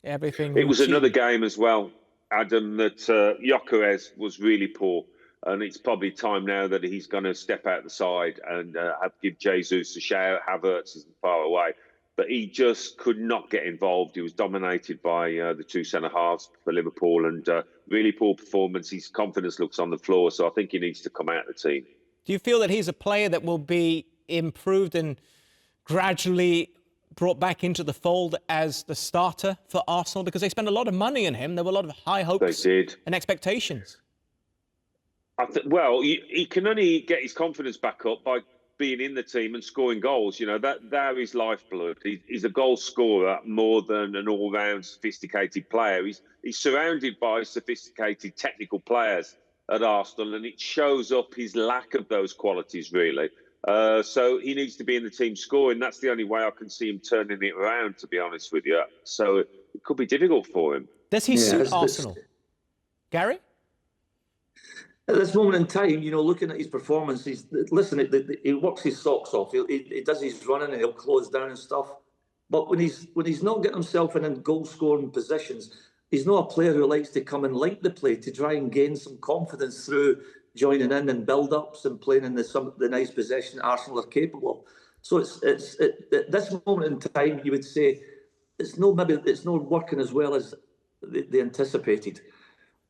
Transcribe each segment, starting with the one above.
everything It was another routine. game as well, Adam, that Gyokeres was really poor. And it's probably time now that he's going to step out the side and give Jesus a shout. Havertz isn't far away. But he just could not get involved. He was dominated by the two centre-halves for Liverpool, and really poor performance. His confidence looks on the floor, so I think he needs to come out of the team. Do you feel that he's a player that will be improved and gradually brought back into the fold as the starter for Arsenal? Because they spent a lot of money on him. There were a lot of high hopes and expectations. Well, he can only get his confidence back up by being in the team and scoring goals. You know, they're his lifeblood. He's a goal scorer more than an all-round sophisticated player. He's surrounded by sophisticated technical players at Arsenal, and it shows up his lack of those qualities, really. So he needs to be in the team scoring. That's the only way I can see him turning it around, to be honest with you. So it could be difficult for him. Does he suit Arsenal? Gary? At this moment in time, you know, looking at his performance, he works his socks off. He does his running and he'll close down and stuff. But when he's not getting himself in goal-scoring positions, he's not a player who likes to come and link the play to try and gain some confidence through joining in and build-ups and playing in the nice possession Arsenal are capable of. So it's at this moment in time, you would say it's not working as well as they anticipated.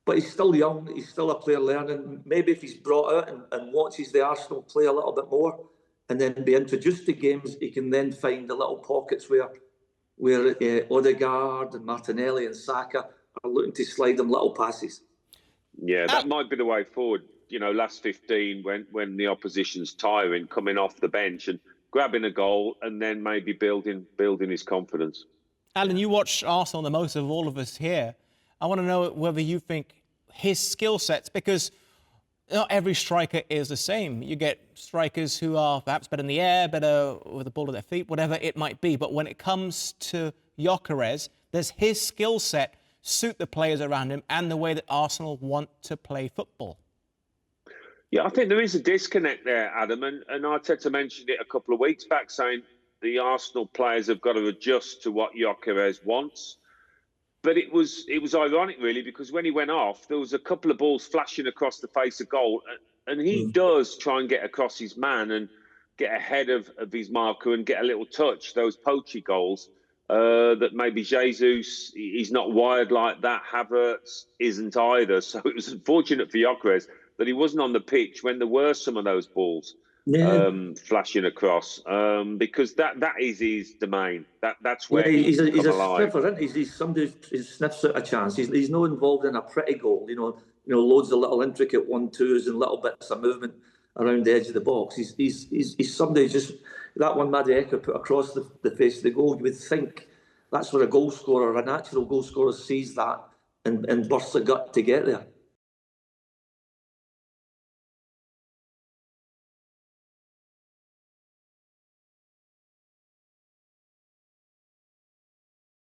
But he's still young. He's still a player learning. Maybe if he's brought out and watches the Arsenal play a little bit more and then be introduced to games, he can then find the little pockets where Odegaard and Martinelli and Saka are looking to slide them little passes. Yeah, that might be the way forward. You know, last 15, when the opposition's tiring, coming off the bench and grabbing a goal and then maybe building his confidence. Alan, you watch Arsenal the most of all of us here. I want to know whether you think his skill sets, because not every striker is the same. You get strikers who are perhaps better in the air, better with the ball at their feet, whatever it might be. But when it comes to Gyokeres, does his skill set suit the players around him and the way that Arsenal want to play football? Yeah, I think there is a disconnect there, Adam. And Arteta mentioned it a couple of weeks back, saying the Arsenal players have got to adjust to what Gyokeres wants. But it was ironic, really, because when he went off, there was a couple of balls flashing across the face of goal. And he does try and get across his man and get ahead of his marker and get a little touch, those poachy goals, that maybe Jesus, he's not wired like that. Havertz isn't either. So it was unfortunate for Gyokeres that he wasn't on the pitch when there were some of those balls. Flashing across, because that is his domain. That's where he's a sniffer, isn't he? He's somebody who sniffs out a chance. He's not involved in a pretty goal. You know, loads of little intricate 1-2s and little bits of movement around the edge of the box. He's somebody just that one Madueke put across the face of the goal. You would think that's where a goal scorer, a natural goal scorer, sees that and bursts a gut to get there.